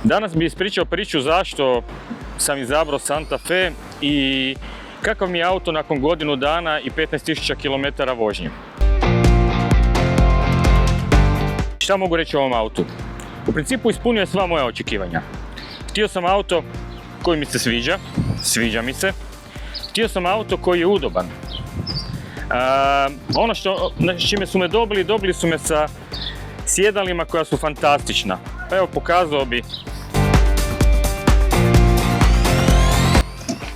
Danas bih ispričao priču zašto sam izabrao Santa Fe i kakav mi je auto nakon godinu dana i 15.000 km vožnje. Šta mogu reći o ovom autu? U principu ispunio je sva moja očekivanja. Htio sam auto koji mi se sviđa mi se. Htio sam auto koji je udoban. Ono s čime su me dobili su me sa sjedalima koja su fantastična. Pa evo, pokazao bi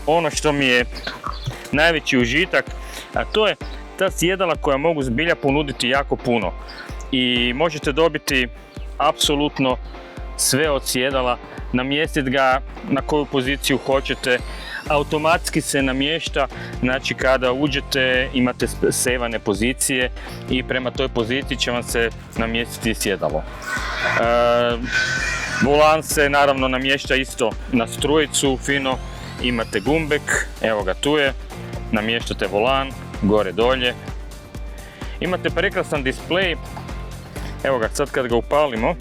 ono što mi je najveći užitak, a to je ta sjedala koja mogu zbilja ponuditi jako puno. I možete dobiti apsolutno sve od sjedala, namjestiti ga na koju poziciju hoćete, automatski se namješta, znači kada uđete imate sevane pozicije i prema toj poziciji će vam se namjestiti sjedalo. Volan se naravno namješta isto na strujicu, fino, imate gumbek, evo ga tu je, namještate volan, gore dolje. Imate prekrasan displej, evo ga sad kad ga upalimo,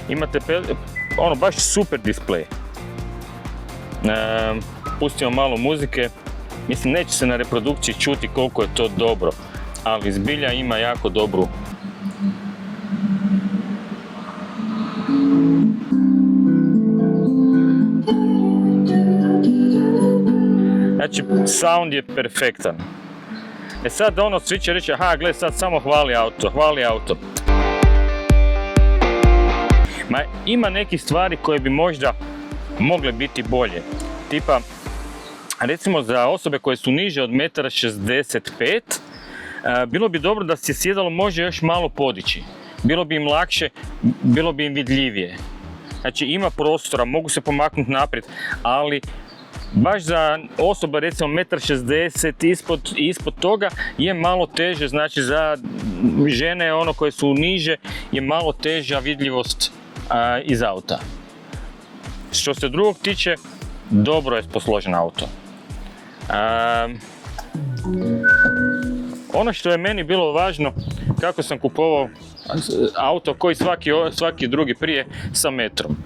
imate baš super displej. Pustimo malo muzike, mislim neće se na reprodukciji čuti koliko je to dobro, ali zbilja ima jako dobru. Znači, sound je perfektan. Sad svi će reći, aha, gle, sad samo hvali auto. Ma, ima nekih stvari koje bi možda mogle biti bolje. Tipa, recimo za osobe koje su niže od 1,65 m, bilo bi dobro da se sjedalo može još malo podići. Bilo bi im lakše, bilo bi im vidljivije. Znači, ima prostora, mogu se pomaknuti naprijed, ali baš za osoba recimo 1,60 m ispod toga je malo teže, znači za žene koje su niže je malo teža vidljivost iz auta. Što se drugog tiče, dobro je posložen auto. Ono što je meni bilo važno, kako sam kupovao auto koji svaki drugi prije sa metrom.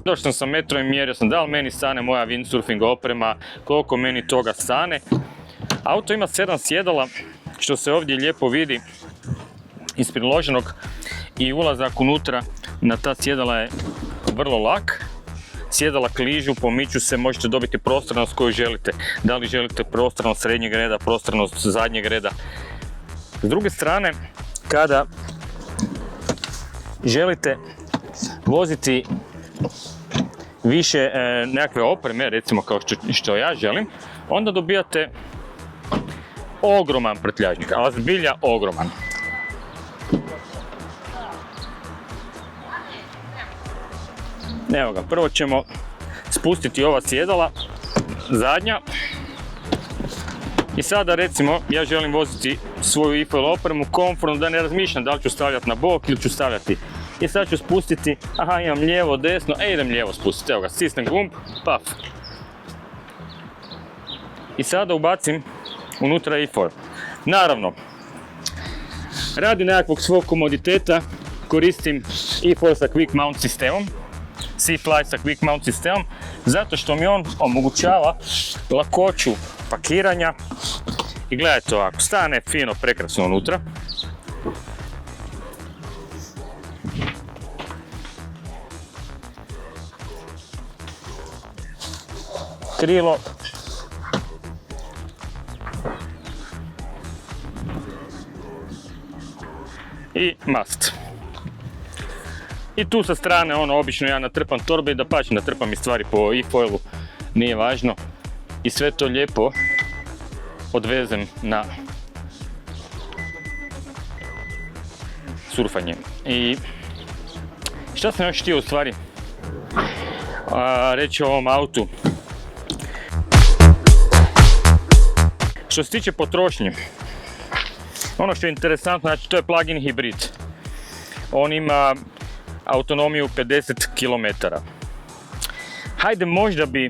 Došao sam sa metrom i mjerio sam da li meni stane moja windsurfing oprema, koliko meni toga stane. Auto ima 7 sjedala, što se ovdje lijepo vidi iz priloženog, i ulazak unutra na ta sjedala je vrlo lak. Sjedala kližu, pomiču se, možete dobiti prostornost koju želite. Da li želite prostornost srednjeg reda, prostornost zadnjeg reda. S druge strane, kada želite voziti više nekakve opreme, recimo kao što ja želim, onda dobijate ogroman prtljažnik, ali zbilja ogroman. Evo ga, prvo ćemo spustiti ova sjedala, zadnja. I sada recimo ja želim voziti svoju e-foil opremu komfortno, da ne razmišljam da li ću stavljati na bok ili ću stavljati. I sad ću spustiti, aha, imam lijevo, desno, idem lijevo spustiti, evo ga, stisnem gumb, paf. I sada ubacim unutra e-foil. Naravno, radi nekakvog svog komoditeta koristim e-foil sa quick mount sistemom, C-Fly sa quick mount sistemom, zato što mi on omogućava lakoću pakiranja. I gledajte ovako, stane fino, prekrasno unutra. Krilo. I mast. I tu sa strane, obično ja natrpam torbe i dapače natrpam i stvari po e-foilu, nije važno. I sve to lijepo odvezem na surfanje. I šta sam još htio u stvari reći o ovom autu? Što se tiče potrošnje, ono što je interesantno, znači to je plug-in hibrid. On ima autonomiju 50 km. Hajde, možda bi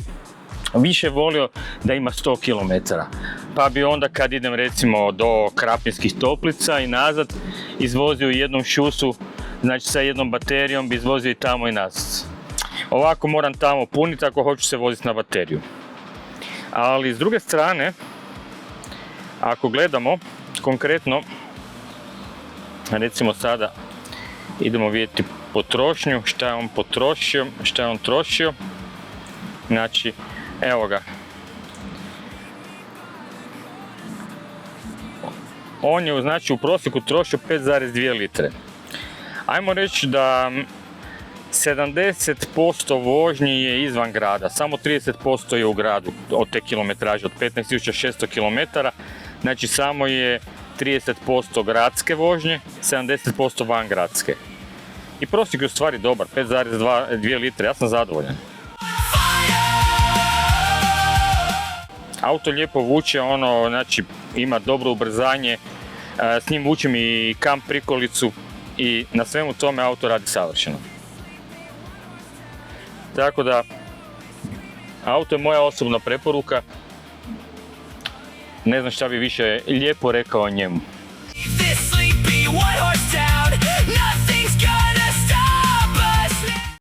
više volio da ima 100 km. pa bi onda kad idem recimo do Krapinskih Toplica i nazad izvozio u jednom šusu, znači sa jednom baterijom bi izvozio i tamo i nazad. Ovako moram tamo puniti ako hoću se voziti na bateriju. Ali s druge strane, ako gledamo konkretno, recimo sada idemo vidjeti potrošnju, šta je on potrošio, šta je on trošio. Znači, evo ga. On je znači u prosjeku trošio 5,2 litre. Ajmo reći da 70% vožnji je izvan grada, samo 30% je u gradu od te kilometraže, od 15.600 km. Znači samo je 30% gradske vožnje, 70% van gradske. I prosjek je u stvari dobar, 5,2 litre, ja sam zadovoljan. Auto lijepo vuče, znači ima dobro ubrzanje, s njim vučem i kamp prikolicu i na svemu tome auto radi savršeno. Tako da, auto je moja osobna preporuka. Ne znam šta bi više lijepo rekao o njemu.